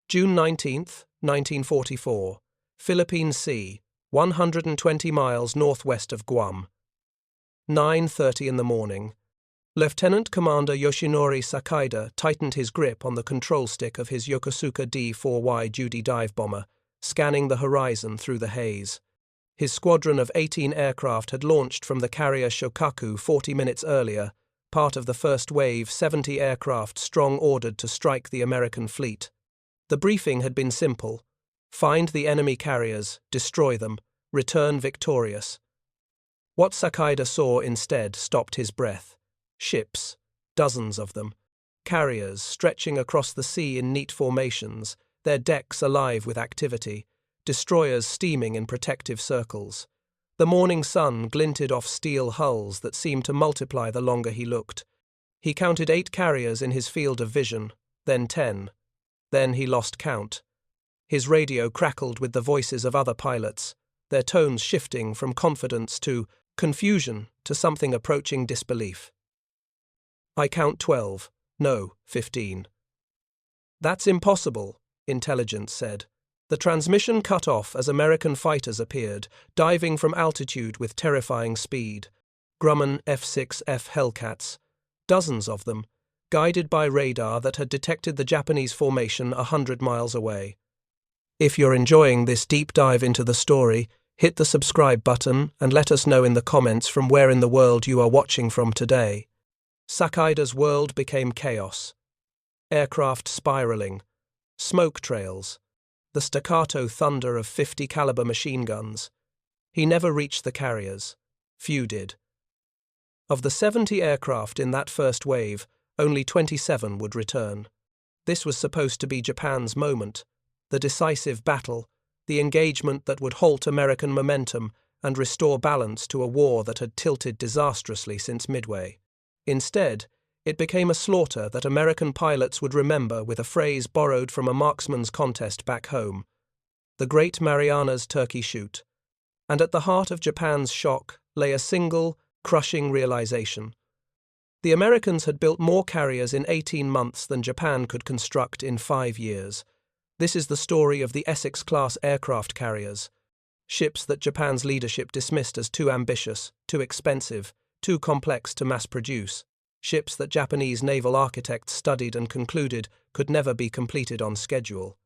June 19th, 1944. Philippine Sea, 120 miles northwest of Guam. 9:30 in the morning. Lieutenant Commander Yoshinori Sakaida tightened his grip on the control stick of his Yokosuka D4Y Judy dive bomber, scanning the horizon through the haze. His squadron of 18 aircraft had launched from the carrier Shokaku 40 minutes earlier, part of the first wave 70 aircraft strong ordered to strike the American fleet. The briefing had been simple: find the enemy carriers, destroy them, return victorious. What Sakaida saw instead stopped his breath. Ships, dozens of them, carriers stretching across the sea in neat formations, their decks alive with activity, destroyers steaming in protective circles. The morning sun glinted off steel hulls that seemed to multiply the longer he looked. He counted 8 carriers in his field of vision, then 10. Then he lost count. His radio crackled with the voices of other pilots, their tones shifting from confidence to confusion to something approaching disbelief. I count 12, no, 15. That's impossible, intelligence said. The transmission cut off as American fighters appeared, diving from altitude with terrifying speed. Grumman F-6F Hellcats, dozens of them, guided by radar that had detected the Japanese formation 100 miles away. If you're enjoying this deep dive into the story, hit the subscribe button and let us know in the comments from where in the world you are watching from today. Sakaida's world became chaos. Aircraft spiraling, smoke trails, the staccato thunder of 50 caliber machine guns. He never reached the carriers. Few did. Of the 70 aircraft in that first wave, only 27 would return. This was supposed to be Japan's moment, the decisive battle, the engagement that would halt American momentum and restore balance to a war that had tilted disastrously since Midway. Instead, it became a slaughter that American pilots would remember with a phrase borrowed from a marksman's contest back home: the Great Marianas Turkey Shoot. And at the heart of Japan's shock lay a single, crushing realization. The Americans had built more carriers in 18 months than Japan could construct in 5 years. This is the story of the Essex-class aircraft carriers, ships that Japan's leadership dismissed as too ambitious, too expensive, too complex to mass-produce, ships that Japanese naval architects studied and concluded could never be completed on schedule.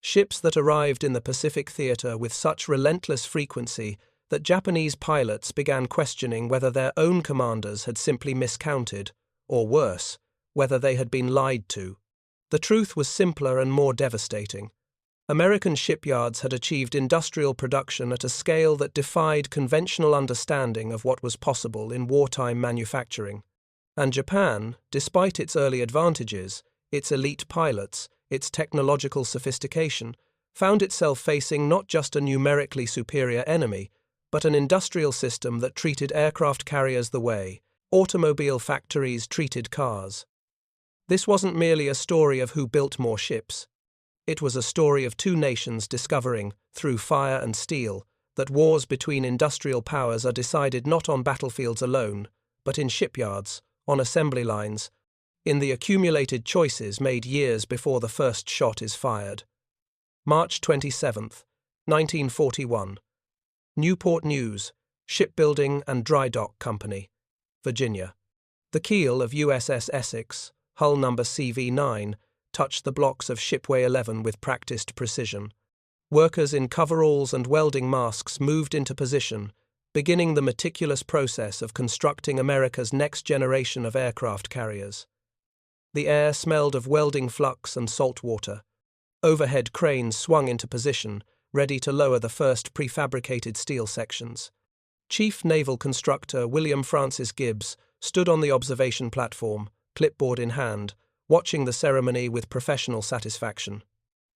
Ships that arrived in the Pacific theater with such relentless frequency that Japanese pilots began questioning whether their own commanders had simply miscounted, or worse, whether they had been lied to. The truth was simpler and more devastating. American shipyards had achieved industrial production at a scale that defied conventional understanding of what was possible in wartime manufacturing. And Japan, despite its early advantages, its elite pilots, its technological sophistication, found itself facing not just a numerically superior enemy, but an industrial system that treated aircraft carriers the way automobile factories treated cars. This wasn't merely a story of who built more ships. It was a story of two nations discovering, through fire and steel, that wars between industrial powers are decided not on battlefields alone, but in shipyards, on assembly lines, in the accumulated choices made years before the first shot is fired. March 27th, 1941. Newport News, Shipbuilding and Dry Dock Company, Virginia. The keel of USS Essex, hull number CV-9, touched the blocks of Shipway 11 with practiced precision. Workers in coveralls and welding masks moved into position, beginning the meticulous process of constructing America's next generation of aircraft carriers. The air smelled of welding flux and salt water. Overhead cranes swung into position, ready to lower the first prefabricated steel sections. Chief Naval Constructor William Francis Gibbs stood on the observation platform, clipboard in hand, watching the ceremony with professional satisfaction.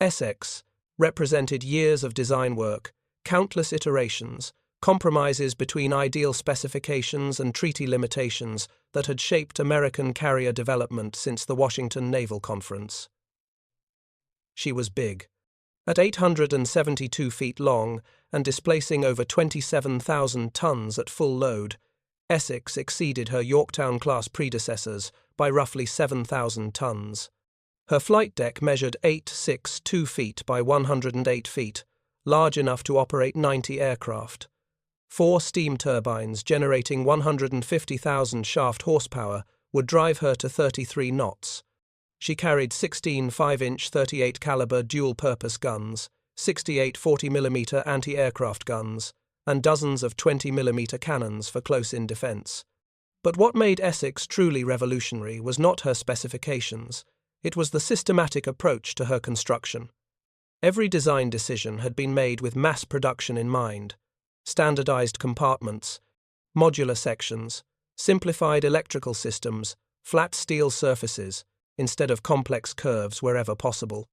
Essex represented years of design work, countless iterations, compromises between ideal specifications and treaty limitations that had shaped American carrier development since the Washington Naval Conference. She was big. At 872 feet long and displacing over 27,000 tons at full load, Essex exceeded her Yorktown-class predecessors by roughly 7,000 tons. Her flight deck measured 862 feet by 108 feet, large enough to operate 90 aircraft. 4 steam turbines generating 150,000 shaft horsepower would drive her to 33 knots. She carried 16 5-inch 38 caliber dual-purpose guns, 68 40mm anti-aircraft guns, and dozens of 20mm cannons for close-in defense. But what made Essex truly revolutionary was not her specifications, it was the systematic approach to her construction. Every design decision had been made with mass production in mind: standardized compartments, modular sections, simplified electrical systems, flat steel surfaces, instead of complex curves wherever possible.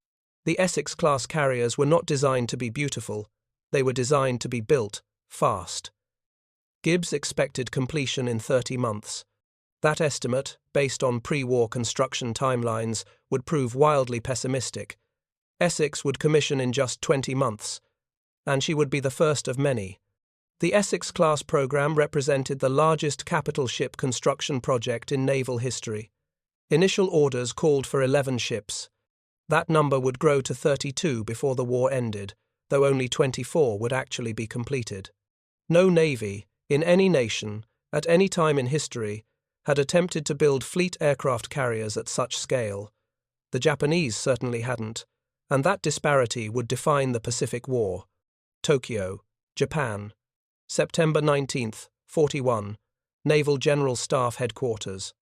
The Essex-class carriers were not designed to be beautiful, they were designed to be built fast. Gibbs expected completion in 30 months. That estimate, based on pre-war construction timelines, would prove wildly pessimistic. Essex would commission in just 20 months, and she would be the first of many. The Essex-class program represented the largest capital ship construction project in naval history. Initial orders called for 11 ships. That number would grow to 32 before the war ended, though only 24 would actually be completed. No navy, in any nation, at any time in history, had attempted to build fleet aircraft carriers at such scale. The Japanese certainly hadn't, and that disparity would define the Pacific War. Tokyo, Japan, September 19th, 41, Naval General Staff Headquarters.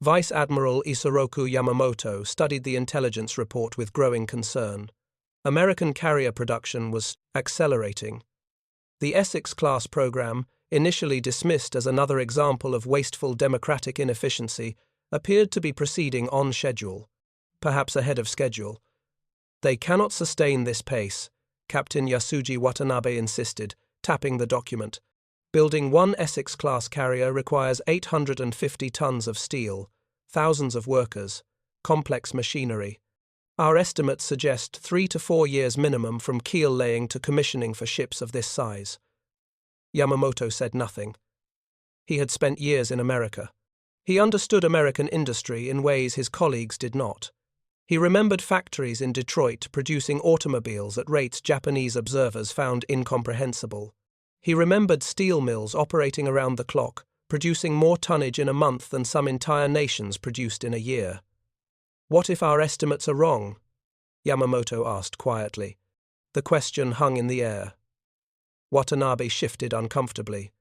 Vice Admiral Isoroku Yamamoto studied the intelligence report with growing concern. American carrier production was accelerating. The Essex-class program, initially dismissed as another example of wasteful democratic inefficiency, appeared to be proceeding on schedule, perhaps ahead of schedule. "They cannot sustain this pace," Captain Yasuji Watanabe insisted, tapping the document. "Building one Essex-class carrier requires 850 tons of steel, thousands of workers, complex machinery. Our estimates suggest 3 to 4 years minimum from keel laying to commissioning for ships of this size." Yamamoto said nothing. He had spent years in America. He understood American industry in ways his colleagues did not. He remembered factories in Detroit producing automobiles at rates Japanese observers found incomprehensible. He remembered steel mills operating around the clock, producing more tonnage in a month than some entire nations produced in a year. "What if our estimates are wrong?" Yamamoto asked quietly. The question hung in the air. Watanabe shifted uncomfortably.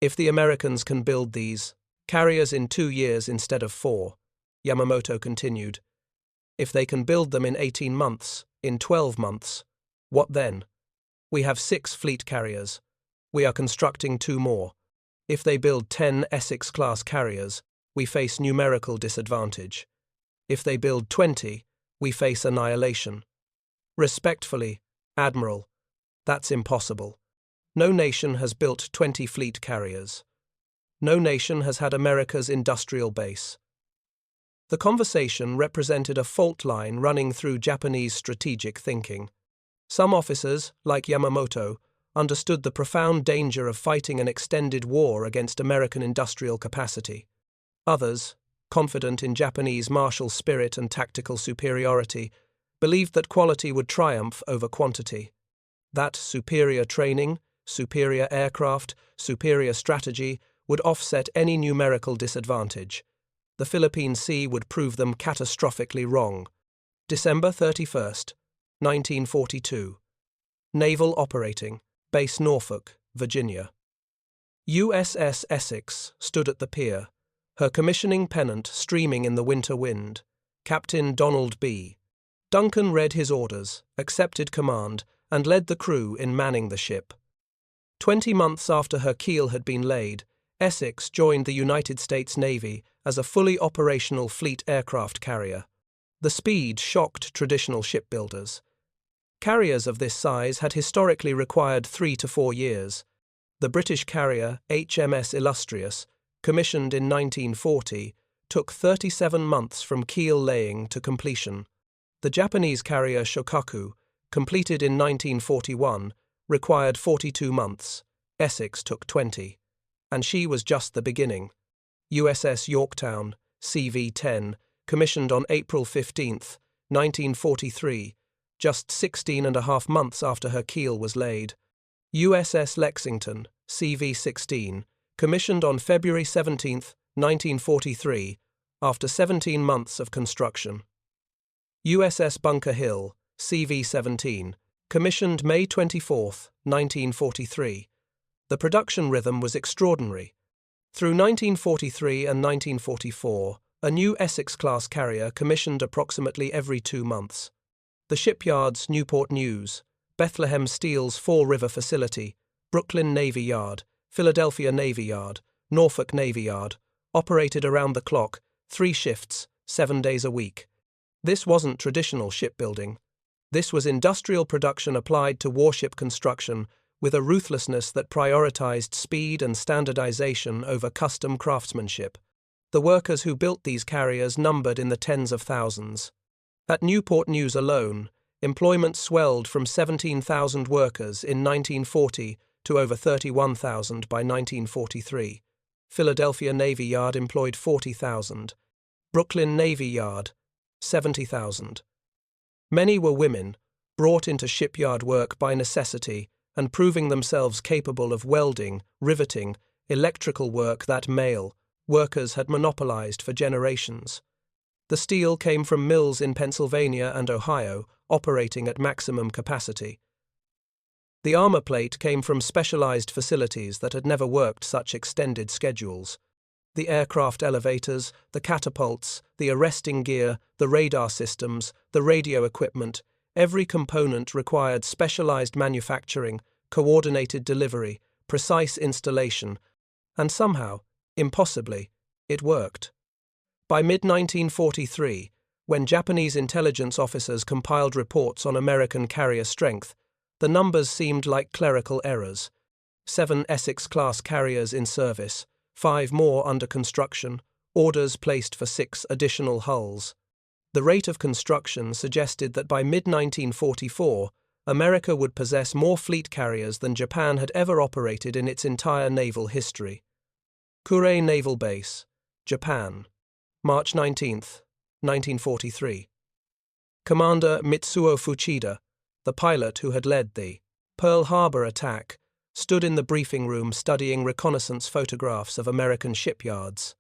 "If the Americans can build these carriers in 2 years instead of 4, Yamamoto continued, "if they can build them in 18 months, in 12 months, what then? We have 6 fleet carriers. We are constructing 2 more. If they build 10 Essex-class carriers, we face numerical disadvantage. If they build 20, we face annihilation. Respectfully, Admiral, that's impossible. No nation has built 20 fleet carriers. No nation has had America's industrial base." The conversation represented a fault line running through Japanese strategic thinking. Some officers, like Yamamoto, understood the profound danger of fighting an extended war against American industrial capacity. Others, confident in Japanese martial spirit and tactical superiority, believed that quality would triumph over quantity. That superior training, superior aircraft, superior strategy would offset any numerical disadvantage. The Philippine Sea would prove them catastrophically wrong. December 31st, 1942. Naval Operating, Base Norfolk, Virginia. USS Essex stood at the pier, her commissioning pennant streaming in the winter wind. Captain Donald B. Duncan read his orders, accepted command, and led the crew in manning the ship. 20 months after her keel had been laid, Essex joined the United States Navy as a fully operational fleet aircraft carrier. The speed shocked traditional shipbuilders. Carriers of this size had historically required 3 to 4 years. The British carrier HMS Illustrious, commissioned in 1940, took 37 months from keel laying to completion. The Japanese carrier Shokaku, completed in 1941, required 42 months. Essex took 20. And she was just the beginning. USS Yorktown, CV-10, commissioned on April 15, 1943, just 16.5 months after her keel was laid. USS Lexington, CV-16, commissioned on February 17, 1943, after 17 months of construction. USS Bunker Hill, CV-17, commissioned May 24, 1943. The production rhythm was extraordinary. Through 1943 and 1944, a new Essex-class carrier commissioned approximately every 2 months. The shipyards Newport News, Bethlehem Steel's Fall River facility, Brooklyn Navy Yard, Philadelphia Navy Yard, Norfolk Navy Yard, operated around the clock, 3 shifts, 7 days a week. This wasn't traditional shipbuilding. This was industrial production applied to warship construction with a ruthlessness that prioritized speed and standardization over custom craftsmanship. The workers who built these carriers numbered in the tens of thousands. At Newport News alone, employment swelled from 17,000 workers in 1940 to over 31,000 by 1943. Philadelphia Navy Yard employed 40,000. Brooklyn Navy Yard, 70,000. Many were women, brought into shipyard work by necessity and proving themselves capable of welding, riveting, electrical work that male workers had monopolized for generations. The steel came from mills in Pennsylvania and Ohio, operating at maximum capacity. The armor plate came from specialized facilities that had never worked such extended schedules. The aircraft elevators, the catapults, the arresting gear, the radar systems, the radio equipment, every component required specialized manufacturing, coordinated delivery, precise installation, and somehow, impossibly, it worked. By mid-1943, when Japanese intelligence officers compiled reports on American carrier strength, the numbers seemed like clerical errors. 7 Essex-class carriers in service, 5 more under construction, orders placed for 6 additional hulls. The rate of construction suggested that by mid-1944, America would possess more fleet carriers than Japan had ever operated in its entire naval history. Kure Naval Base, Japan, March 19, 1943. Commander Mitsuo Fuchida, the pilot who had led the Pearl Harbor attack, stood in the briefing room studying reconnaissance photographs of American shipyards.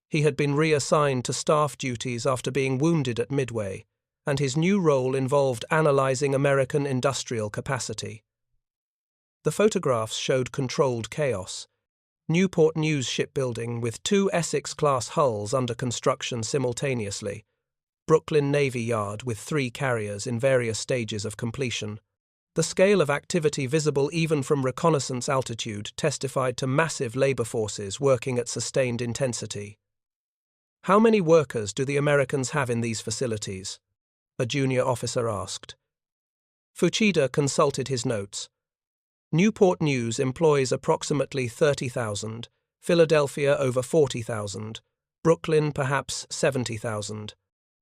He had been reassigned to staff duties after being wounded at Midway, and his new role involved analyzing American industrial capacity. The photographs showed controlled chaos. Newport News shipbuilding with 2 Essex-class hulls under construction simultaneously, Brooklyn Navy Yard with 3 carriers in various stages of completion. The scale of activity visible even from reconnaissance altitude testified to massive labor forces working at sustained intensity. How many workers do the Americans have in these facilities? A junior officer asked. Fuchida consulted his notes. Newport News employs approximately 30,000, Philadelphia over 40,000, Brooklyn perhaps 70,000.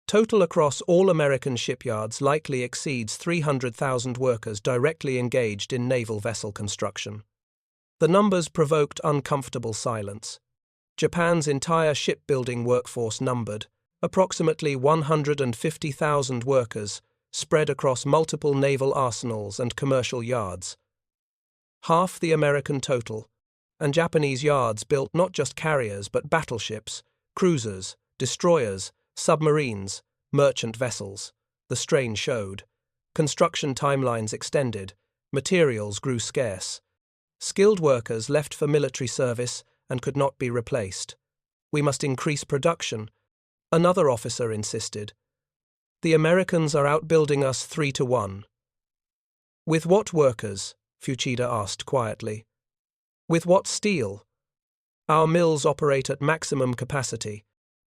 Total across all American shipyards likely exceeds 300,000 workers directly engaged in naval vessel construction. The numbers provoked uncomfortable silence. Japan's entire shipbuilding workforce numbered approximately 150,000 workers spread across multiple naval arsenals and commercial yards. Half the American total, and Japanese yards built not just carriers but battleships, cruisers, destroyers, submarines, merchant vessels. The strain showed. Construction timelines extended, materials grew scarce. Skilled workers left for military service and could not be replaced. We must increase production, another officer insisted. The Americans are outbuilding us 3-1. With what workers? Fuchida asked quietly. With what steel? Our mills operate at maximum capacity.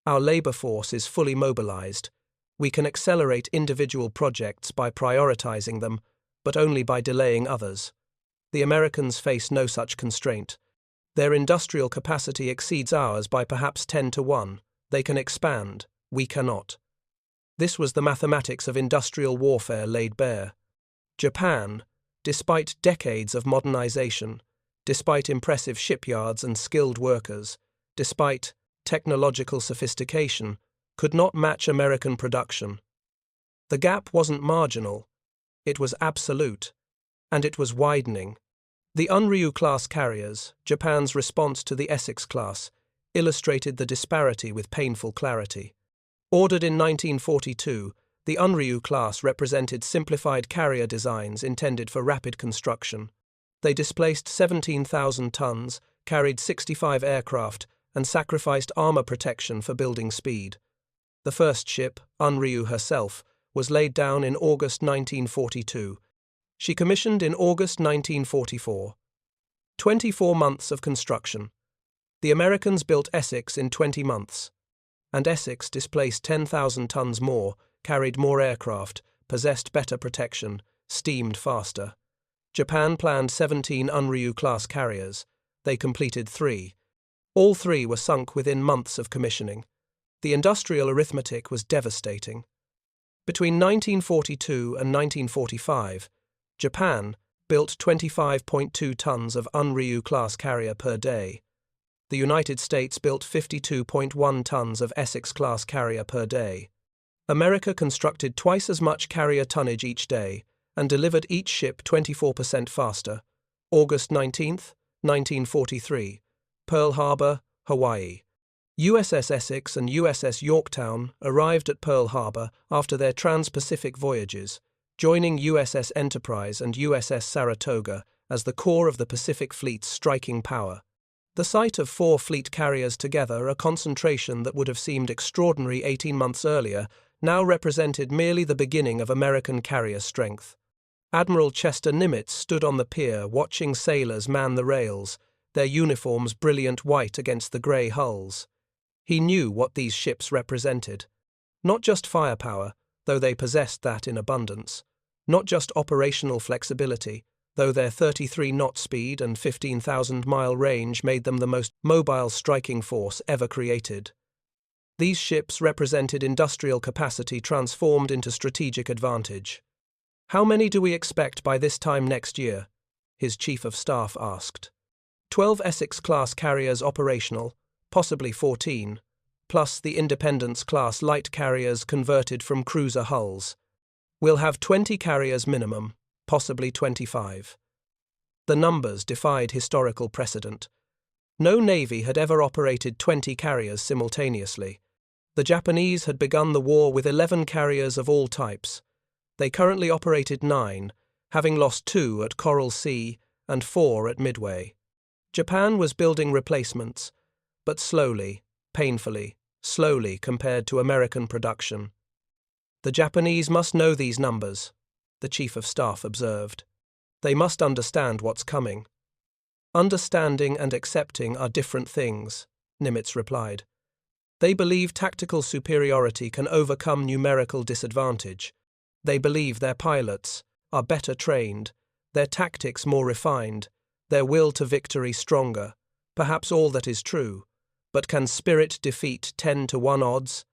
Our labor force is fully mobilized. We can accelerate individual projects by prioritizing them, but only by delaying others. The Americans face no such constraint. Their industrial capacity exceeds ours by perhaps 10-1. They can expand. We cannot. This was the mathematics of industrial warfare laid bare. Japan, despite decades of modernization, despite impressive shipyards and skilled workers, despite technological sophistication, could not match American production. The gap wasn't marginal, it was absolute, and it was widening. The Unryu-class carriers, Japan's response to the Essex class, illustrated the disparity with painful clarity. Ordered in 1942, the Unryu class represented simplified carrier designs intended for rapid construction. They displaced 17,000 tons, carried 65 aircraft, and sacrificed armor protection for building speed. The first ship, Unryu herself, was laid down in August 1942. She commissioned in August 1944. 24 months of construction. The Americans built Essex in 20 months. And Essex displaced 10,000 tons more, carried more aircraft, possessed better protection, steamed faster. Japan planned 17 Unryu-class carriers. They completed 3. All 3 were sunk within months of commissioning. The industrial arithmetic was devastating. Between 1942 and 1945, Japan built 25.2 tons of Unryu-class carrier per day. The United States built 52.1 tons of Essex-class carrier per day. America constructed twice as much carrier tonnage each day and delivered each ship 24% faster. August 19, 1943, Pearl Harbor, Hawaii. USS Essex and USS Yorktown arrived at Pearl Harbor after their trans-Pacific voyages, joining USS Enterprise and USS Saratoga as the core of the Pacific Fleet's striking power. The sight of 4 fleet carriers together, a concentration that would have seemed extraordinary 18 months earlier, now represented merely the beginning of American carrier strength. Admiral Chester Nimitz stood on the pier watching sailors man the rails, their uniforms brilliant white against the grey hulls. He knew what these ships represented. Not just firepower, though they possessed that in abundance. Not just operational flexibility, though their 33-knot speed and 15,000-mile range made them the most mobile striking force ever created. These ships represented industrial capacity transformed into strategic advantage. "How many do we expect by this time next year?" his chief of staff asked. 12 Essex-class carriers operational, possibly 14, plus the Independence-class light carriers converted from cruiser hulls. We'll have 20 carriers minimum, possibly 25. The numbers defied historical precedent. No navy had ever operated 20 carriers simultaneously. The Japanese had begun the war with 11 carriers of all types. They currently operated 9, having lost 2 at Coral Sea and 4 at Midway. Japan was building replacements, but slowly, painfully, slowly compared to American production. "The Japanese must know these numbers," the chief of staff observed. "They must understand what's coming." "Understanding and accepting are different things," Nimitz replied. "They believe tactical superiority can overcome numerical disadvantage. They believe their pilots are better trained, their tactics more refined, their will to victory stronger. Perhaps all that is true. But can spirit defeat 10-to-1 odds?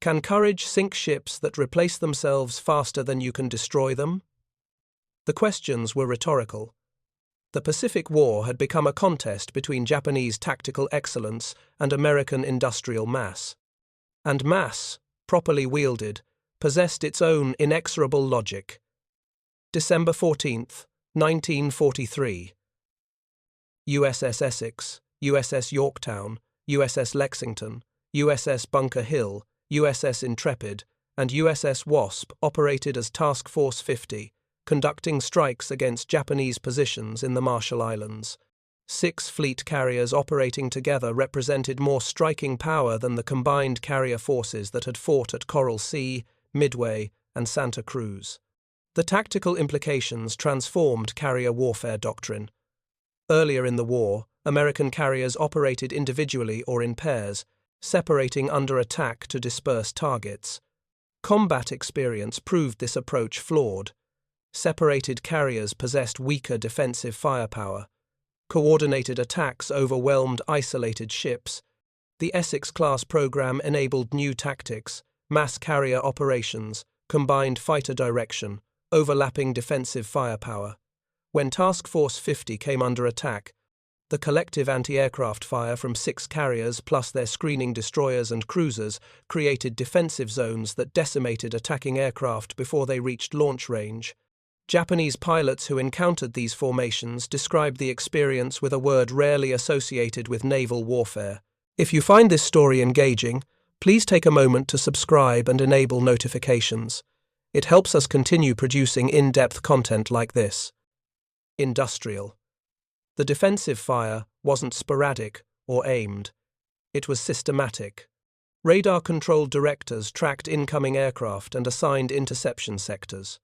Can courage sink ships that replace themselves faster than you can destroy them?" The questions were rhetorical. The Pacific War had become a contest between Japanese tactical excellence and American industrial mass. And mass, properly wielded, possessed its own inexorable logic. December 14, 1943. USS Essex, USS Yorktown, USS Lexington, USS Bunker Hill, USS Intrepid, and USS Wasp operated as Task Force 50, conducting strikes against Japanese positions in the Marshall Islands. 6 fleet carriers operating together represented more striking power than the combined carrier forces that had fought at Coral Sea, Midway, and Santa Cruz. The tactical implications transformed carrier warfare doctrine. Earlier in the war, American carriers operated individually or in pairs, separating under attack to disperse targets. Combat experience proved this approach flawed. Separated carriers possessed weaker defensive firepower. Coordinated attacks overwhelmed isolated ships. The Essex-class program enabled new tactics, mass carrier operations, combined fighter direction, overlapping defensive firepower. When Task Force 50 came under attack, The collective anti-aircraft fire from 6 carriers plus their screening destroyers and cruisers created defensive zones that decimated attacking aircraft before they reached launch range. Japanese pilots who encountered these formations described the experience with a word rarely associated with naval warfare. If you find this story engaging, please take a moment to subscribe and enable notifications. It helps us continue producing in-depth content like this. Industrial. The defensive fire wasn't sporadic or aimed. It was systematic. Radar-controlled directors tracked incoming aircraft and assigned interception sectors.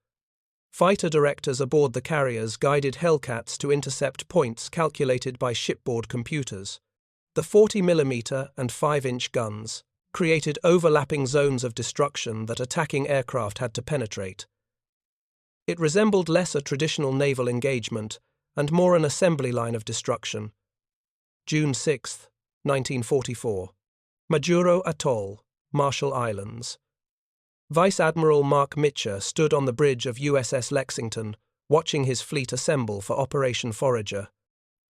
Fighter directors aboard the carriers guided Hellcats to intercept points calculated by shipboard computers. The 40mm and 5-inch guns created overlapping zones of destruction that attacking aircraft had to penetrate. It resembled less a traditional naval engagement and more an assembly line of destruction. June 6, 1944. Majuro Atoll, Marshall Islands. Vice Admiral Mark Mitcher stood on the bridge of USS Lexington, watching his fleet assemble for Operation Forager.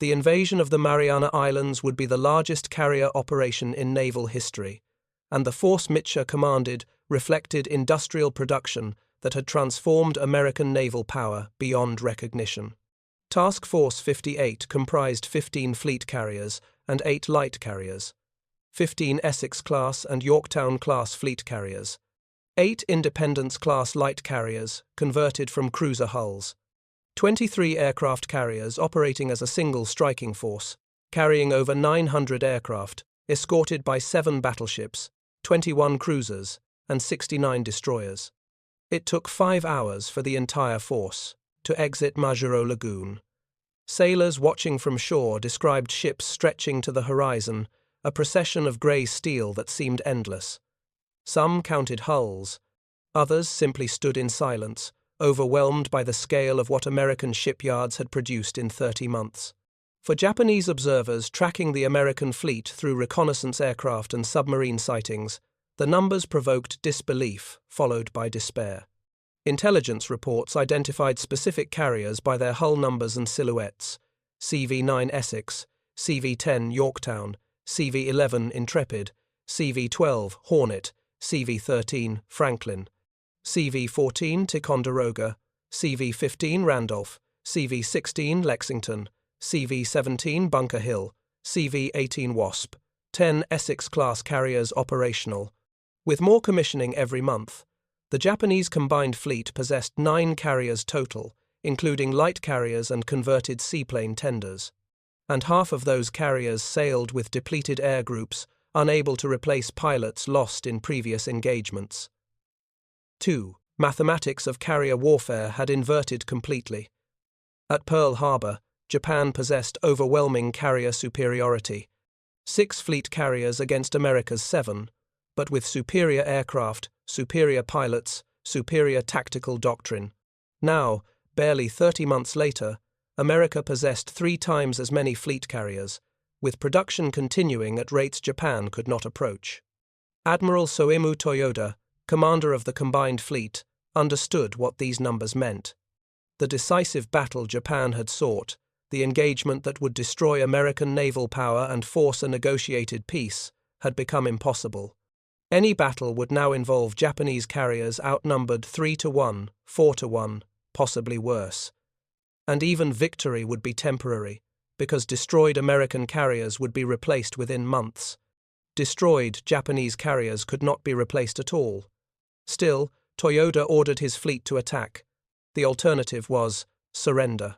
The invasion of the Mariana Islands would be the largest carrier operation in naval history, and the force Mitcher commanded reflected industrial production that had transformed American naval power beyond recognition. Task Force 58 comprised 15 fleet carriers and 8 light carriers, 15 Essex-class and Yorktown-class fleet carriers, 8 Independence-class light carriers converted from cruiser hulls, 23 aircraft carriers operating as a single striking force, carrying over 900 aircraft, escorted by 7 battleships, 21 cruisers, and 69 destroyers. It took 5 hours for the entire force to exit Majuro Lagoon. Sailors watching from shore described ships stretching to the horizon, a procession of grey steel that seemed endless. Some counted hulls. Others simply stood in silence, overwhelmed by the scale of what American shipyards had produced in 30 months. For Japanese observers tracking the American fleet through reconnaissance aircraft and submarine sightings, the numbers provoked disbelief, followed by despair. Intelligence reports identified specific carriers by their hull numbers and silhouettes: CV-9 Essex, CV-10 Yorktown, CV-11 Intrepid, CV-12 Hornet, CV-13 Franklin, CV-14 Ticonderoga, CV-15 Randolph, CV-16 Lexington, CV-17 Bunker Hill, CV-18 Wasp, 10 Essex-class carriers operational. With more commissioning every month, the Japanese combined fleet possessed 9 carriers total, including light carriers and converted seaplane tenders. And half of those carriers sailed with depleted air groups, unable to replace pilots lost in previous engagements. 2. Mathematics of carrier warfare had inverted completely. At Pearl Harbor, Japan possessed overwhelming carrier superiority. 6 fleet carriers against America's 7, but with superior aircraft, superior pilots, superior tactical doctrine. Now, barely 30 months later, America possessed 3 times as many fleet carriers, with production continuing at rates Japan could not approach. Admiral Soemu Toyoda, commander of the combined fleet, understood what these numbers meant. The decisive battle Japan had sought, the engagement that would destroy American naval power and force a negotiated peace, had become impossible. Any battle would now involve Japanese carriers outnumbered 3-1, 4-1, possibly worse. And even victory would be temporary, because destroyed American carriers would be replaced within months. Destroyed Japanese carriers could not be replaced at all. Still, Toyoda ordered his fleet to attack. The alternative was surrender.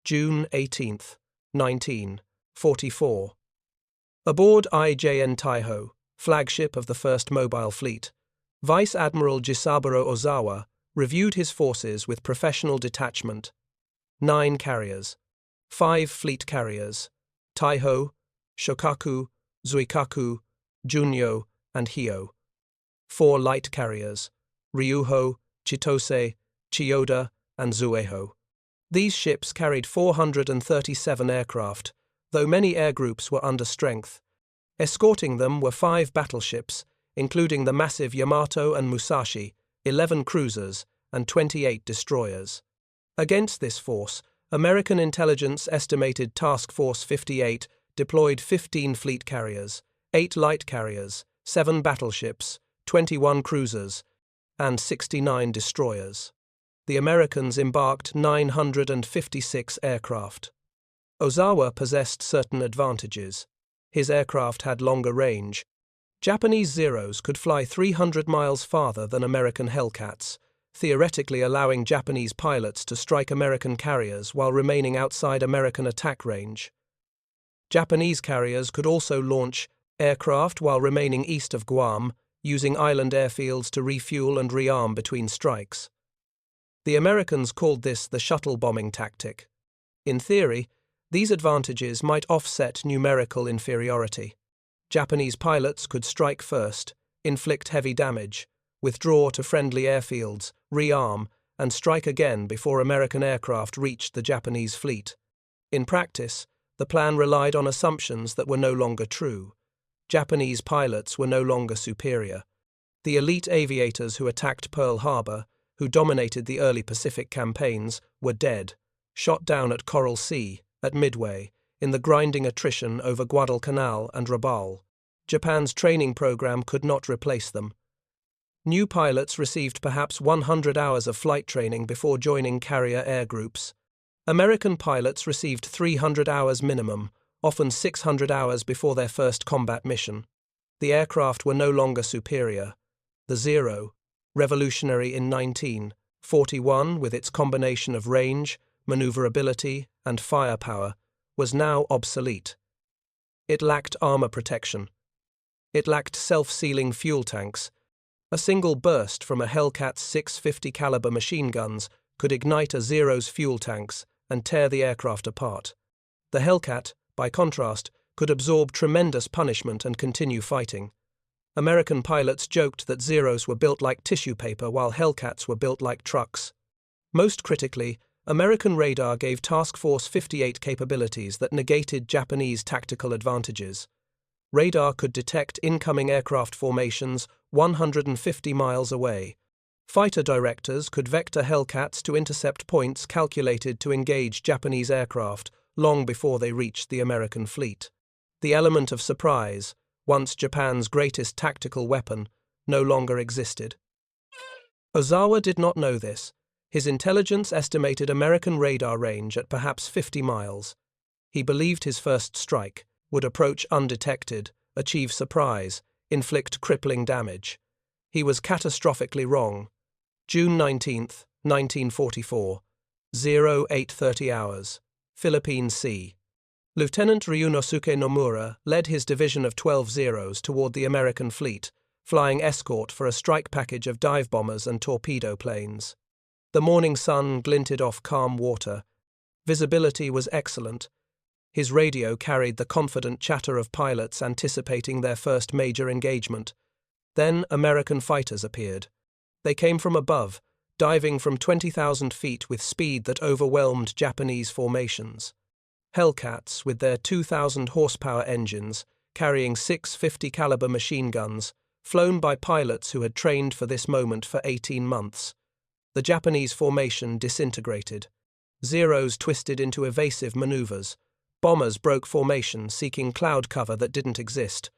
June 18, 1944. Aboard IJN Taiho, flagship of the first mobile fleet, Vice Admiral Jisaburo Ozawa reviewed his forces with professional detachment. 9 carriers, 5 fleet carriers, Taiho, Shokaku, Zuikaku, Junyo, and Hio. 4 light carriers, Ryuho, Chitose, Chiyoda, and Zueho. These ships carried 437 aircraft, though many air groups were under strength. Escorting them were 5 battleships, including the massive Yamato and Musashi, 11 cruisers, and 28 destroyers. Against this force, American intelligence estimated Task Force 58 deployed 15 fleet carriers, 8 light carriers, 7 battleships, 21 cruisers, and 69 destroyers. The Americans embarked 956 aircraft. Ozawa possessed certain advantages. His aircraft had longer range. Japanese Zeros could fly 300 miles farther than American Hellcats, theoretically allowing Japanese pilots to strike American carriers while remaining outside American attack range. Japanese carriers could also launch aircraft while remaining east of Guam, using island airfields to refuel and rearm between strikes. The Americans called this the shuttle bombing tactic. In theory, these advantages might offset numerical inferiority. Japanese pilots could strike first, inflict heavy damage, withdraw to friendly airfields, rearm, and strike again before American aircraft reached the Japanese fleet. In practice, the plan relied on assumptions that were no longer true. Japanese pilots were no longer superior. The elite aviators who attacked Pearl Harbor, who dominated the early Pacific campaigns, were dead, shot down at Coral Sea, at Midway, in the grinding attrition over Guadalcanal and Rabaul. Japan's training program could not replace them. New pilots received perhaps 100 hours of flight training before joining carrier air groups. American pilots received 300 hours minimum, often 600 hours before their first combat mission. The aircraft were no longer superior. The Zero, revolutionary in 1941 with its combination of range, maneuverability, and firepower, was now obsolete. It lacked armor protection. It lacked self-sealing fuel tanks. A single burst from a Hellcat's 650 caliber machine guns could ignite a Zero's fuel tanks and tear the aircraft apart. The Hellcat, by contrast, could absorb tremendous punishment and continue fighting. American pilots joked that Zeros were built like tissue paper while Hellcats were built like trucks. Most critically, American radar gave Task Force 58 capabilities that negated Japanese tactical advantages. Radar could detect incoming aircraft formations 150 miles away. Fighter directors could vector Hellcats to intercept points calculated to engage Japanese aircraft long before they reached the American fleet. The element of surprise, once Japan's greatest tactical weapon, no longer existed. Ozawa did not know this. His intelligence estimated American radar range at perhaps 50 miles. He believed his first strike would approach undetected, achieve surprise, inflict crippling damage. He was catastrophically wrong. June 19th, 1944, 0830 hours, Philippine Sea. Lieutenant Ryunosuke Nomura led his division of 12 Zeros toward the American fleet, flying escort for a strike package of dive bombers and torpedo planes. The morning sun glinted off calm water. Visibility was excellent. His radio carried the confident chatter of pilots anticipating their first major engagement. Then American fighters appeared. They came from above, diving from 20,000 feet with speed that overwhelmed Japanese formations. Hellcats, with their 2,000 horsepower engines, carrying 650 caliber machine guns, flown by pilots who had trained for this moment for 18 months. The Japanese formation disintegrated. Zeros twisted into evasive maneuvers. Bombers broke formation, seeking cloud cover that didn't exist.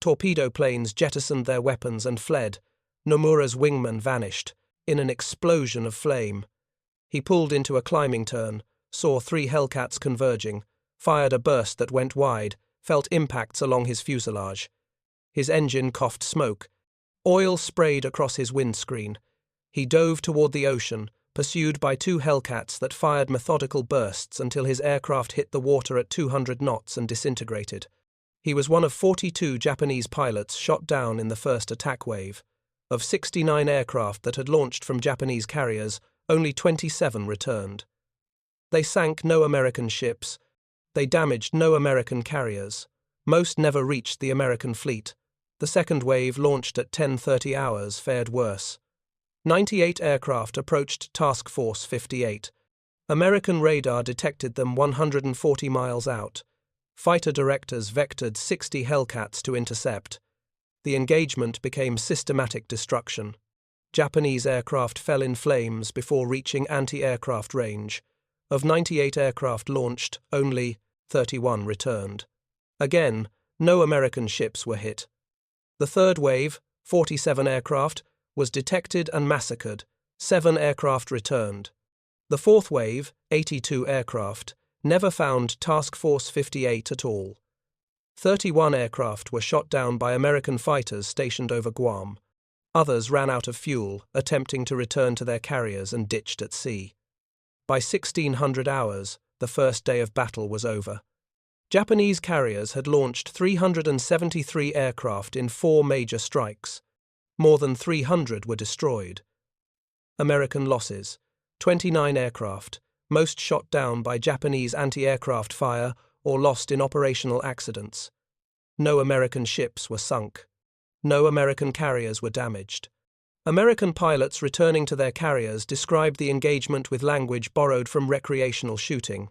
Torpedo planes jettisoned their weapons and fled. Nomura's wingman vanished, in an explosion of flame. He pulled into a climbing turn, saw 3 Hellcats converging, fired a burst that went wide, felt impacts along his fuselage. His engine coughed smoke. Oil sprayed across his windscreen. He dove toward the ocean, pursued by 2 Hellcats that fired methodical bursts until his aircraft hit the water at 200 knots and disintegrated. He was one of 42 Japanese pilots shot down in the first attack wave. Of 69 aircraft that had launched from Japanese carriers, only 27 returned. They sank no American ships. They damaged no American carriers. Most never reached the American fleet. The second wave, launched at 10:30 hours, fared worse. 98 aircraft approached Task Force 58. American radar detected them 140 miles out. Fighter directors vectored 60 Hellcats to intercept. The engagement became systematic destruction. Japanese aircraft fell in flames before reaching anti-aircraft range. Of 98 aircraft launched, only 31 returned. Again, no American ships were hit. The third wave, 47 aircraft, was detected and massacred. 7 aircraft returned. The fourth wave, 82 aircraft, never found Task Force 58 at all. 31 aircraft were shot down by American fighters stationed over Guam. Others ran out of fuel, attempting to return to their carriers and ditched at sea. By 1600 hours, the first day of battle was over. Japanese carriers had launched 373 aircraft in 4 major strikes. More than 300 were destroyed. American losses: 29 aircraft, most shot down by Japanese anti-aircraft fire or lost in operational accidents. No American ships were sunk. No American carriers were damaged. American pilots returning to their carriers described the engagement with language borrowed from recreational shooting.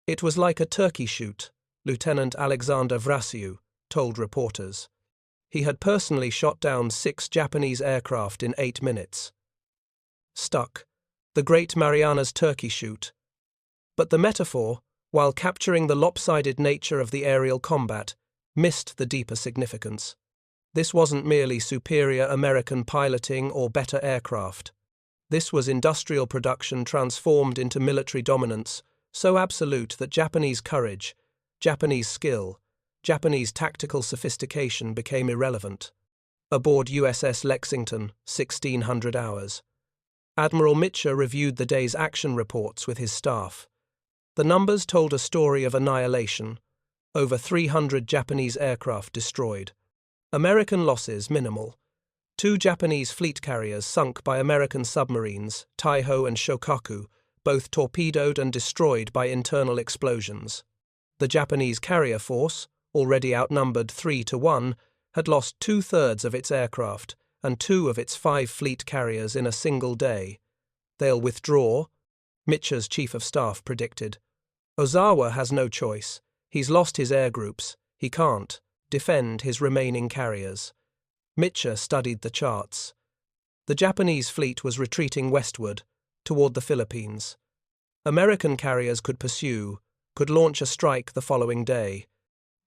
"It was like a turkey shoot," Lieutenant Alexander Vrasiu told reporters. He had personally shot down 6 Japanese aircraft in 8 minutes. Stuck. The Great Marianas Turkey Shoot. But the metaphor, while capturing the lopsided nature of the aerial combat, missed the deeper significance. This wasn't merely superior American piloting or better aircraft. This was industrial production transformed into military dominance, so absolute that Japanese courage, Japanese skill, Japanese tactical sophistication became irrelevant. Aboard USS Lexington, 1600 hours. Admiral Mitchell reviewed the day's action reports with his staff. The numbers told a story of annihilation. Over 300 Japanese aircraft destroyed. American losses minimal. 2 Japanese fleet carriers sunk by American submarines, Taiho and Shokaku, both torpedoed and destroyed by internal explosions. The Japanese carrier force, already outnumbered 3-1, had lost 2/3 of its aircraft and 2 of its 5 fleet carriers in a single day. "They'll withdraw," Mitchell's chief of staff predicted. "Ozawa has no choice. He's lost his air groups. He can't defend his remaining carriers." Mitchell studied the charts. The Japanese fleet was retreating westward, toward the Philippines. American carriers could pursue, could launch a strike the following day.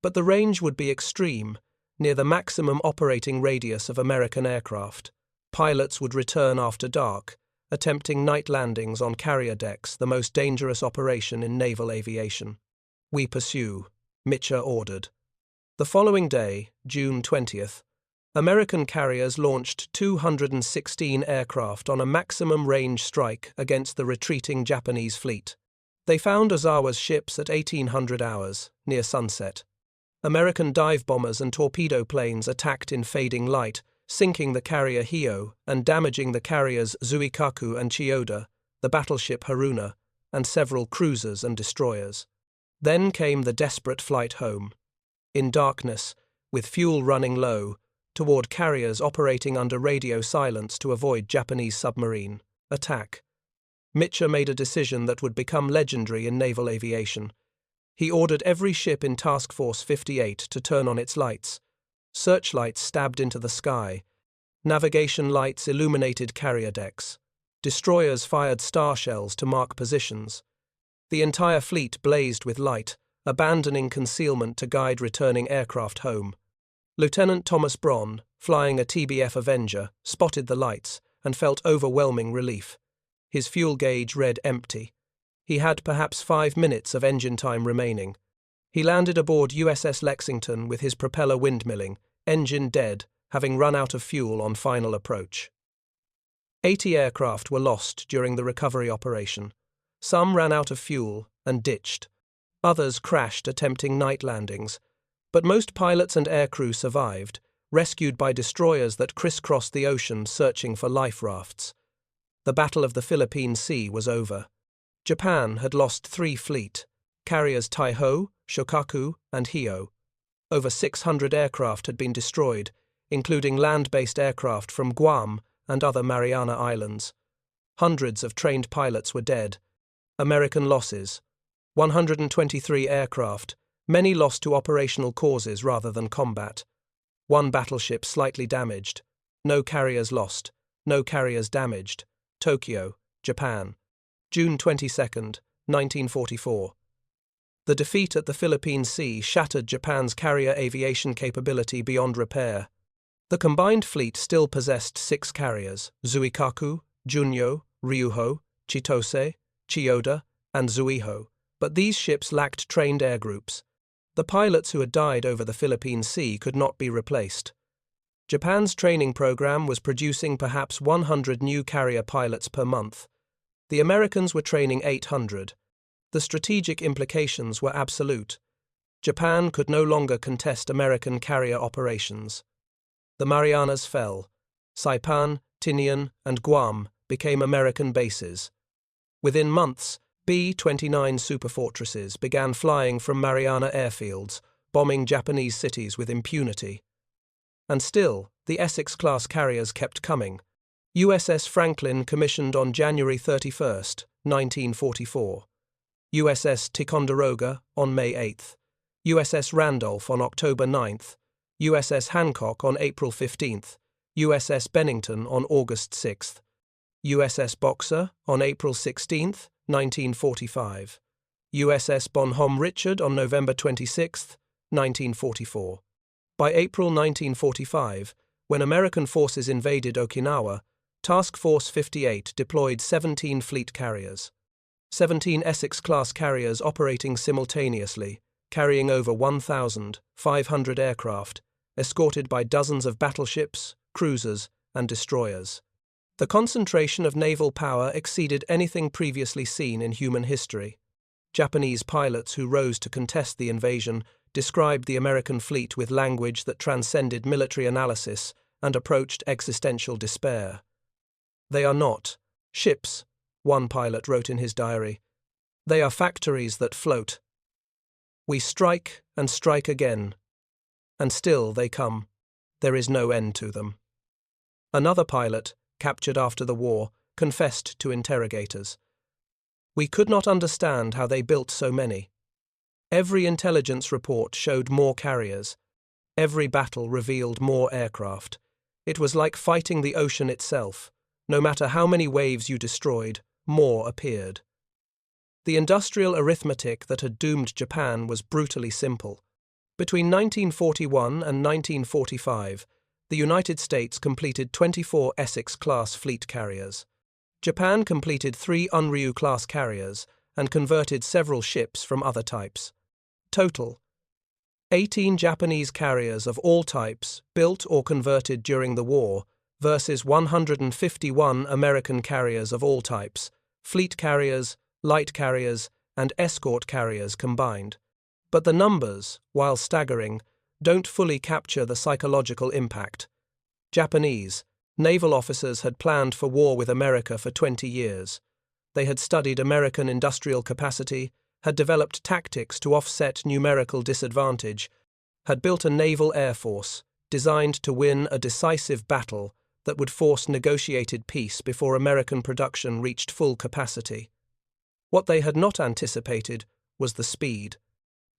But the range would be extreme, near the maximum operating radius of American aircraft. Pilots would return after dark, attempting night landings on carrier decks, the most dangerous operation in naval aviation. "We pursue," Mitchell ordered. The following day, June 20th, American carriers launched 216 aircraft on a maximum range strike against the retreating Japanese fleet. They found Ozawa's ships at 1800 hours, near sunset. American dive bombers and torpedo planes attacked in fading light, sinking the carrier Hio and damaging the carriers Zuikaku and Chiyoda, the battleship Haruna, and several cruisers and destroyers. Then came the desperate flight home. In darkness, with fuel running low, toward carriers operating under radio silence to avoid Japanese submarine attack. Mitchell made a decision that would become legendary in naval aviation. He ordered every ship in Task Force 58 to turn on its lights. Searchlights stabbed into the sky. Navigation lights illuminated carrier decks. Destroyers fired star shells to mark positions. The entire fleet blazed with light, abandoning concealment to guide returning aircraft home. Lieutenant Thomas Braun, flying a TBF Avenger, spotted the lights and felt overwhelming relief. His fuel gauge read empty. He had perhaps 5 minutes of engine time remaining. He landed aboard USS Lexington with his propeller windmilling, engine dead, having run out of fuel on final approach. 80 aircraft were lost during the recovery operation. Some ran out of fuel and ditched. Others crashed attempting night landings, but most pilots and aircrew survived, rescued by destroyers that crisscrossed the ocean searching for life rafts. The Battle of the Philippine Sea was over. Japan had lost 3 fleet, carriers Taiho, Shokaku, and Hio. Over 600 aircraft had been destroyed, including land-based aircraft from Guam and other Mariana Islands. Hundreds of trained pilots were dead. American losses: 123 aircraft, many lost to operational causes rather than combat. 1 battleship slightly damaged. No carriers lost. No carriers damaged. Tokyo, Japan. June 22, 1944. The defeat at the Philippine Sea shattered Japan's carrier aviation capability beyond repair. The combined fleet still possessed 6 carriers: Zuikaku, Junyo, Ryuho, Chitose, Chiyoda, and Zuiho, but these ships lacked trained air groups. The pilots who had died over the Philippine Sea could not be replaced. Japan's training program was producing perhaps 100 new carrier pilots per month. The Americans were training 800. The strategic implications were absolute. Japan could no longer contest American carrier operations. The Marianas fell. Saipan, Tinian, and Guam became American bases. Within months, B-29 superfortresses began flying from Mariana airfields, bombing Japanese cities with impunity. And still, the Essex-class carriers kept coming. USS Franklin commissioned on January 31, 1944. USS Ticonderoga on May 8. USS Randolph on October 9. USS Hancock on April 15. USS Bennington on August 6. USS Boxer on April 16, 1945. USS Bonhomme Richard on November 26, 1944. By April 1945, when American forces invaded Okinawa, Task Force 58 deployed 17 fleet carriers. 17 Essex-class carriers operating simultaneously, carrying over 1,500 aircraft, escorted by dozens of battleships, cruisers, and destroyers. The concentration of naval power exceeded anything previously seen in human history. Japanese pilots who rose to contest the invasion described the American fleet with language that transcended military analysis and approached existential despair. "They are not ships," one pilot wrote in his diary. "They are factories that float. We strike and strike again, and still they come. There is no end to them." Another pilot, captured after the war, confessed to interrogators. "We could not understand how they built so many. Every intelligence report showed more carriers. Every battle revealed more aircraft. It was like fighting the ocean itself. No matter how many waves you destroyed, more appeared." The industrial arithmetic that had doomed Japan was brutally simple. Between 1941 and 1945, the United States completed 24 Essex-class fleet carriers. Japan completed 3 Unryu-class carriers and converted several ships from other types. Total: 18 Japanese carriers of all types built or converted during the war versus 151 American carriers of all types, fleet carriers, light carriers, and escort carriers combined. But the numbers, while staggering, don't fully capture the psychological impact. Japanese naval officers had planned for war with America for 20 years. They had studied American industrial capacity, had developed tactics to offset numerical disadvantage, had built a naval air force designed to win a decisive battle that would force negotiated peace before American production reached full capacity. What they had not anticipated was the speed,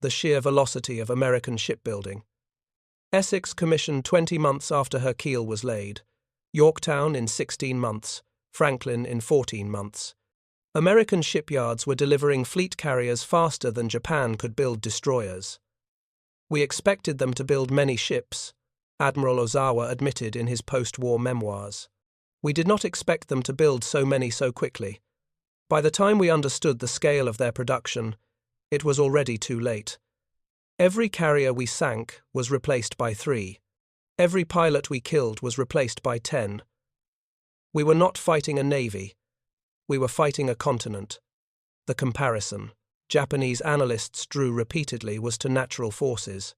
the sheer velocity of American shipbuilding. Essex commissioned 20 months after her keel was laid, Yorktown in 16 months, Franklin in 14 months. American shipyards were delivering fleet carriers faster than Japan could build destroyers. "We expected them to build many ships," Admiral Ozawa admitted in his post-war memoirs. "We did not expect them to build so many so quickly. By the time we understood the scale of their production, it was already too late. Every carrier we sank was replaced by 3. Every pilot we killed was replaced by 10. We were not fighting a navy. We were fighting a continent." The comparison Japanese analysts drew repeatedly was to natural forces.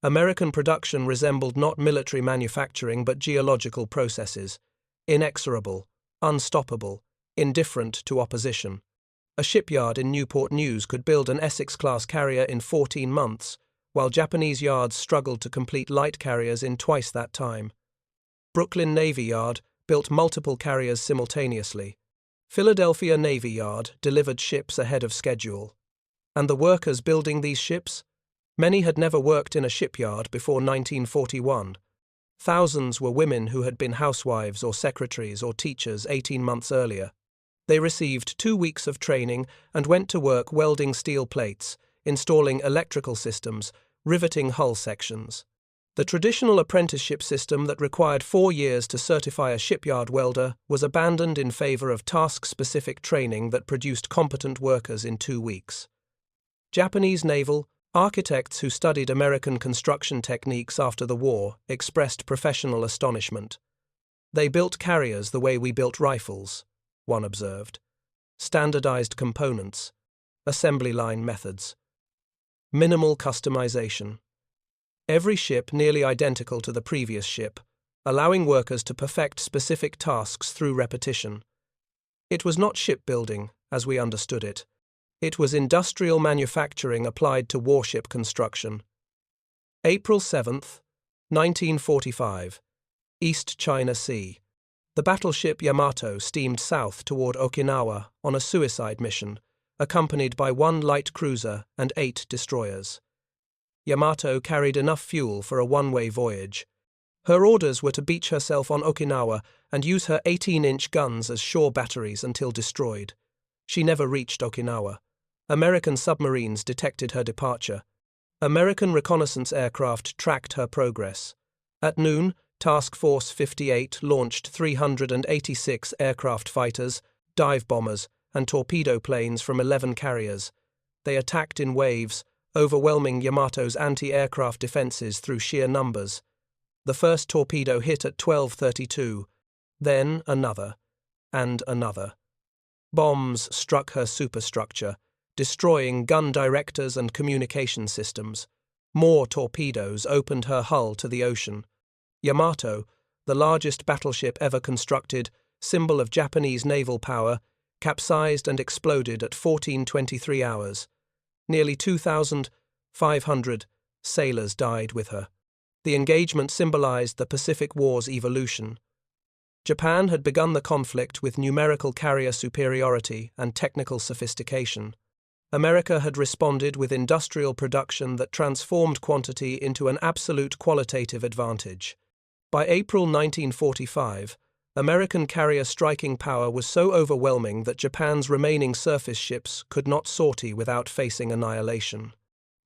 American production resembled not military manufacturing but geological processes, inexorable, unstoppable, indifferent to opposition. A shipyard in Newport News could build an Essex-class carrier in 14 months, while Japanese yards struggled to complete light carriers in twice that time. Brooklyn Navy Yard built multiple carriers simultaneously. Philadelphia Navy Yard delivered ships ahead of schedule. And the workers building these ships? Many had never worked in a shipyard before 1941. Thousands were women who had been housewives or secretaries or teachers 18 months earlier. They received 2 weeks of training and went to work welding steel plates, installing electrical systems, riveting hull sections. The traditional apprenticeship system that required 4 years to certify a shipyard welder was abandoned in favor of task-specific training that produced competent workers in 2 weeks. Japanese naval architects who studied American construction techniques after the war expressed professional astonishment. "They built carriers the way we built rifles," one observed. "Standardized components, assembly line methods, minimal customization. Every ship nearly identical to the previous ship, allowing workers to perfect specific tasks through repetition. It was not shipbuilding, as we understood it. It was industrial manufacturing applied to warship construction." April 7, 1945. East China Sea. The battleship Yamato steamed south toward Okinawa on a suicide mission, accompanied by 1 light cruiser and 8 destroyers. Yamato carried enough fuel for a one-way voyage. Her orders were to beach herself on Okinawa and use her 18-inch guns as shore batteries until destroyed. She never reached Okinawa. American submarines detected her departure. American reconnaissance aircraft tracked her progress. At noon, Task Force 58 launched 386 aircraft fighters, dive bombers, and torpedo planes from 11 carriers. They attacked in waves, overwhelming Yamato's anti-aircraft defenses through sheer numbers. The first torpedo hit at 12:32, then another, and another. Bombs struck her superstructure, destroying gun directors and communication systems. More torpedoes opened her hull to the ocean. Yamato, the largest battleship ever constructed, symbol of Japanese naval power, capsized and exploded at 14:23 hours. Nearly 2,500 sailors died with her. The engagement symbolized the Pacific War's evolution. Japan had begun the conflict with numerical carrier superiority and technical sophistication. America had responded with industrial production that transformed quantity into an absolute qualitative advantage. By April 1945, American carrier striking power was so overwhelming that Japan's remaining surface ships could not sortie without facing annihilation.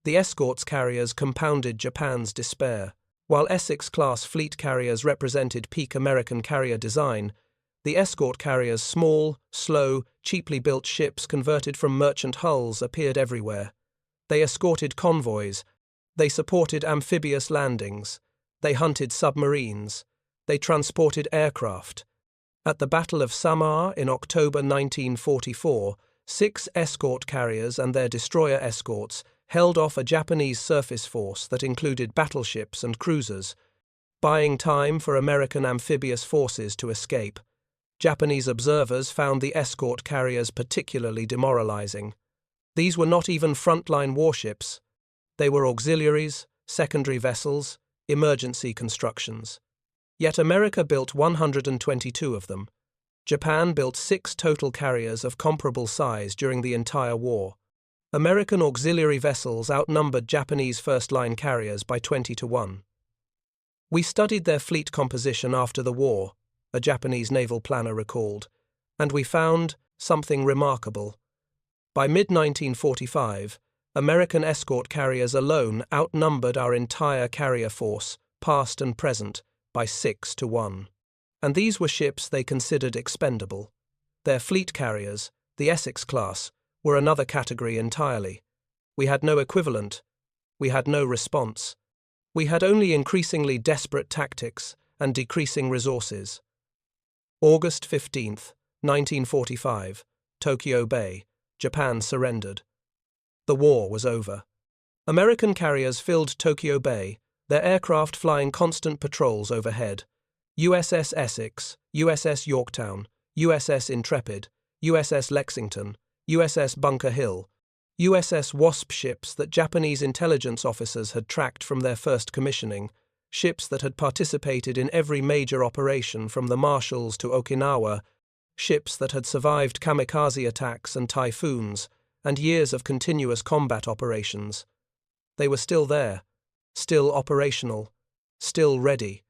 The escorts carriers compounded Japan's despair. While Essex-class fleet carriers represented peak American carrier design, the escort carriers' small, slow, cheaply built ships converted from merchant hulls appeared everywhere. They escorted convoys. They supported amphibious landings. They hunted submarines. They transported aircraft. At the Battle of Samar in October 1944, 6 escort carriers and their destroyer escorts held off a Japanese surface force that included battleships and cruisers, buying time for American amphibious forces to escape. Japanese observers found the escort carriers particularly demoralizing. These were not even frontline warships. They were auxiliaries, secondary vessels, emergency constructions. Yet America built 122 of them. Japan built 6 total carriers of comparable size during the entire war. American auxiliary vessels outnumbered Japanese first-line carriers by 20-1. "We studied their fleet composition after the war," a Japanese naval planner recalled, "and we found something remarkable. By mid-1945, American escort carriers alone outnumbered our entire carrier force, past and present, by 6-1. And these were ships they considered expendable. Their fleet carriers, the Essex class, were another category entirely. We had no equivalent. We had no response. We had only increasingly desperate tactics and decreasing resources." August 15, 1945, Tokyo Bay, Japan surrendered. The war was over. American carriers filled Tokyo Bay, their aircraft flying constant patrols overhead. USS Essex, USS Yorktown, USS Intrepid, USS Lexington, USS Bunker Hill, USS Wasp ships that Japanese intelligence officers had tracked from their first commissioning, ships that had participated in every major operation from the Marshalls to Okinawa, ships that had survived kamikaze attacks and typhoons, and years of continuous combat operations. They were still there, still operational, still ready.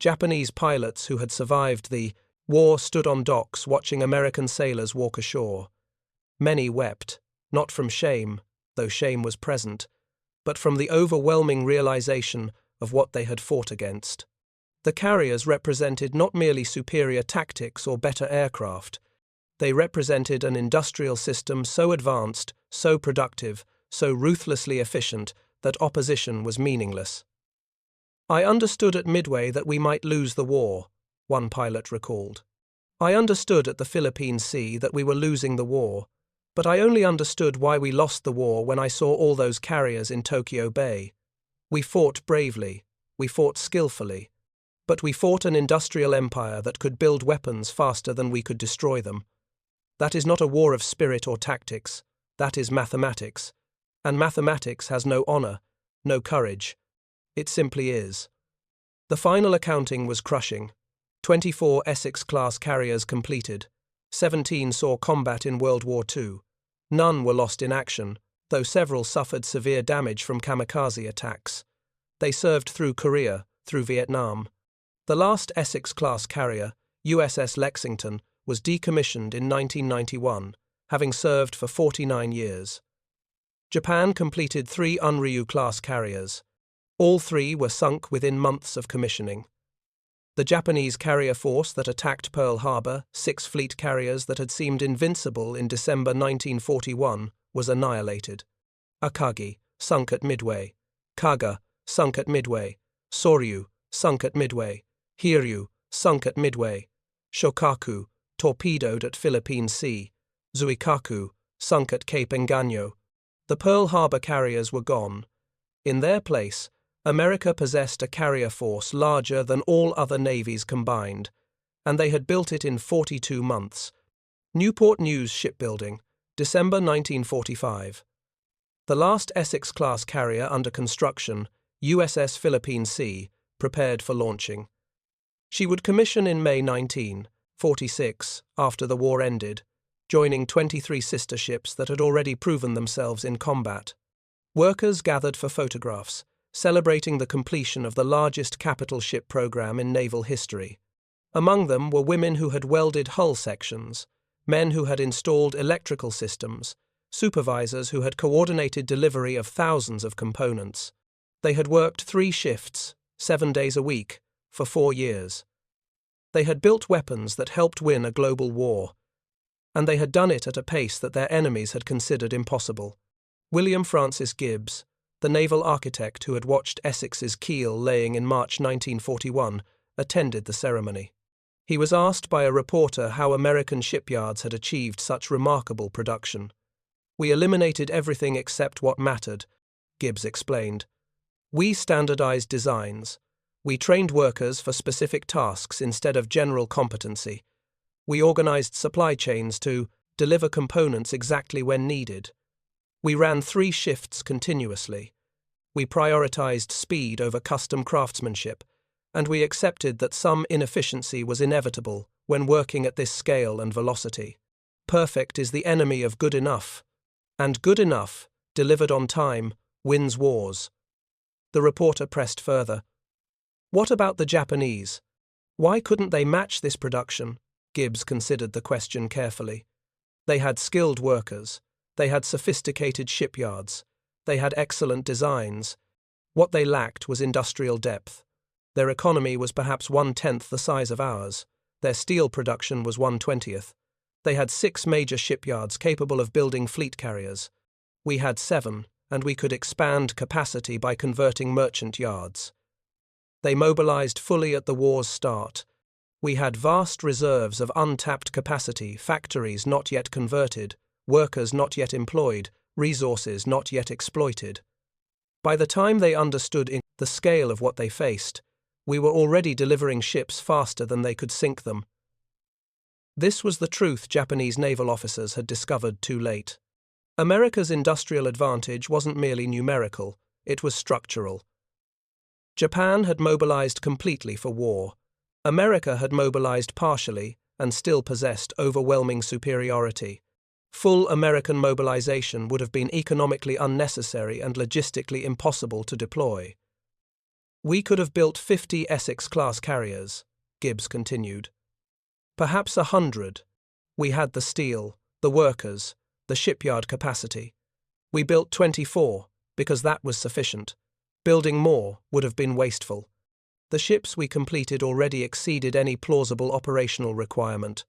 Japanese pilots who had survived the War stood on docks watching American sailors walk ashore. Many wept, not from shame, though shame was present, but from the overwhelming realization of what they had fought against. The carriers represented not merely superior tactics or better aircraft. They represented an industrial system so advanced, so productive, so ruthlessly efficient that opposition was meaningless. "I understood at Midway that we might lose the war," one pilot recalled. "I understood at the Philippine Sea that we were losing the war, but I only understood why we lost the war when I saw all those carriers in Tokyo Bay. We fought bravely, we fought skillfully, but we fought an industrial empire that could build weapons faster than we could destroy them. That is not a war of spirit or tactics, that is mathematics, and mathematics has no honor, no courage. It simply is." The final accounting was crushing. 24 Essex-class carriers completed. 17 saw combat in World War II. None were lost in action, though several suffered severe damage from kamikaze attacks. They served through Korea, through Vietnam. The last Essex-class carrier, USS Lexington, was decommissioned in 1991, having served for 49 years. Japan completed 3 Unryu-class carriers. All 3 were sunk within months of commissioning. The Japanese carrier force that attacked Pearl Harbor, 6 fleet carriers that had seemed invincible in December 1941, was annihilated. Akagi, sunk at Midway. Kaga, sunk at Midway. Soryu, sunk at Midway. Hiryu, sunk at Midway. Shokaku, torpedoed at Philippine Sea. Zuikaku, sunk at Cape Engano. The Pearl Harbor carriers were gone. In their place, America possessed a carrier force larger than all other navies combined, and they had built it in 42 months. Newport News Shipbuilding, December 1945. The last Essex-class carrier under construction, USS Philippine Sea, prepared for launching. She would commission in May 1946, after the war ended, joining 23 sister ships that had already proven themselves in combat. Workers gathered for photographs, celebrating the completion of the largest capital ship program in naval history. Among them were women who had welded hull sections, men who had installed electrical systems, supervisors who had coordinated delivery of thousands of components. They had worked 3 shifts, 7 days a week, for 4 years. They had built weapons that helped win a global war, and they had done it at a pace that their enemies had considered impossible. William Francis Gibbs, the naval architect who had watched Essex's keel laying in March 1941, attended the ceremony. He was asked by a reporter how American shipyards had achieved such remarkable production. "We eliminated everything except what mattered," Gibbs explained. "We standardized designs. We trained workers for specific tasks instead of general competency. We organized supply chains to deliver components exactly when needed. We ran 3 shifts continuously. We prioritized speed over custom craftsmanship, and we accepted that some inefficiency was inevitable when working at this scale and velocity. Perfect is the enemy of good enough, and good enough, delivered on time, wins wars." The reporter pressed further. "What about the Japanese? Why couldn't they match this production?" Gibbs considered the question carefully. "They had skilled workers. They had sophisticated shipyards. They had excellent designs. What they lacked was industrial depth. Their economy was perhaps 1/10 the size of ours. Their steel production was 1/20. They had 6 major shipyards capable of building fleet carriers. We had 7, and we could expand capacity by converting merchant yards. They mobilized fully at the war's start. We had vast reserves of untapped capacity, factories not yet converted, workers not yet employed, resources not yet exploited. By the time they understood the scale of what they faced, we were already delivering ships faster than they could sink them." This was the truth Japanese naval officers had discovered too late. America's industrial advantage wasn't merely numerical, it was structural. Japan had mobilized completely for war. America had mobilized partially and still possessed overwhelming superiority. Full American mobilization would have been economically unnecessary and logistically impossible to deploy. "We could have built 50 Essex-class carriers," Gibbs continued. Perhaps 100. We had the steel, the workers, the shipyard capacity. We built 24, because that was sufficient. Building more would have been wasteful. The ships we completed already exceeded any plausible operational requirement.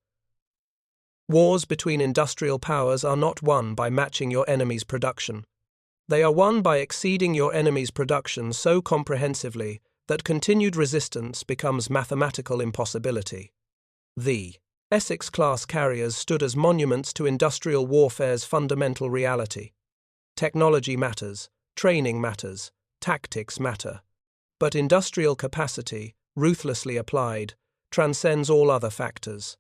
Wars between industrial powers are not won by matching your enemy's production. They are won by exceeding your enemy's production so comprehensively that continued resistance becomes mathematical impossibility. The Essex-class carriers stood as monuments to industrial warfare's fundamental reality. Technology matters, training matters, tactics matter. But industrial capacity, ruthlessly applied, transcends all other factors.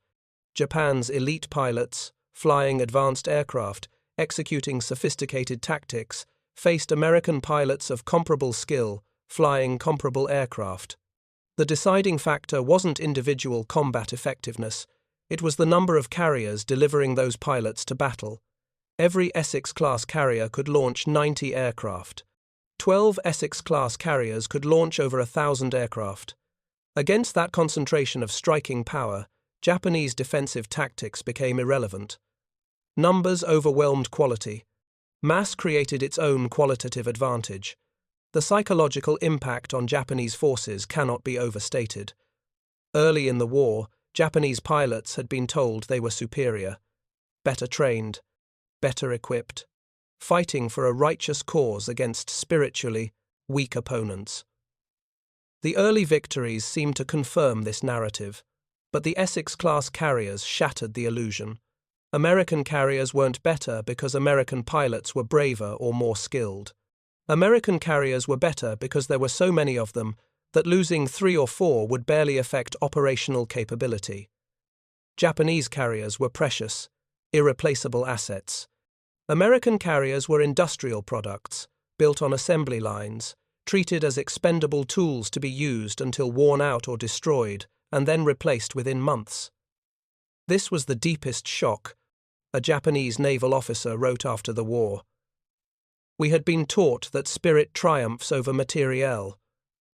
Japan's elite pilots, flying advanced aircraft, executing sophisticated tactics, faced American pilots of comparable skill, flying comparable aircraft. The deciding factor wasn't individual combat effectiveness, it was the number of carriers delivering those pilots to battle. Every Essex-class carrier could launch 90 aircraft. 12 Essex-class carriers could launch over 1,000 aircraft. Against that concentration of striking power, Japanese defensive tactics became irrelevant. Numbers overwhelmed quality. Mass created its own qualitative advantage. The psychological impact on Japanese forces cannot be overstated. Early in the war, Japanese pilots had been told they were superior, better trained, better equipped, fighting for a righteous cause against spiritually weak opponents. The early victories seemed to confirm this narrative, but the Essex-class carriers shattered the illusion. American carriers weren't better because American pilots were braver or more skilled. American carriers were better because there were so many of them that losing 3 or 4 would barely affect operational capability. Japanese carriers were precious, irreplaceable assets. American carriers were industrial products, built on assembly lines, treated as expendable tools to be used until worn out or destroyed, and then replaced within months. This was the deepest shock, a Japanese naval officer wrote after the war. We had been taught that spirit triumphs over materiel,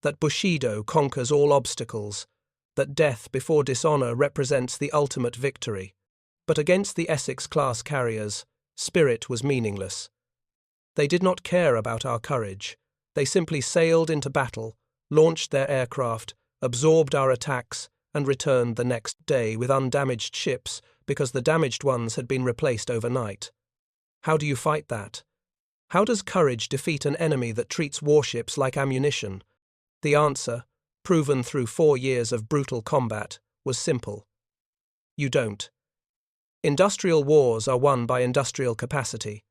that Bushido conquers all obstacles, that death before dishonor represents the ultimate victory. But against the Essex-class carriers, spirit was meaningless. They did not care about our courage. They simply sailed into battle, launched their aircraft, absorbed our attacks, and returned the next day with undamaged ships because the damaged ones had been replaced overnight. How do you fight that? How does courage defeat an enemy that treats warships like ammunition? The answer, proven through 4 years of brutal combat, was simple. You don't. Industrial wars are won by industrial capacity,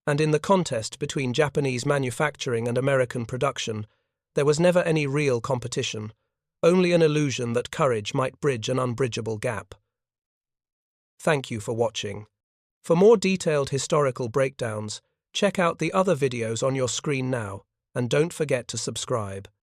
and in the contest between Japanese manufacturing and American production, there was never any real competition, only an illusion that courage might bridge an unbridgeable gap. Thank you for watching. For more detailed historical breakdowns, check out the other videos on your screen now, and don't forget to subscribe.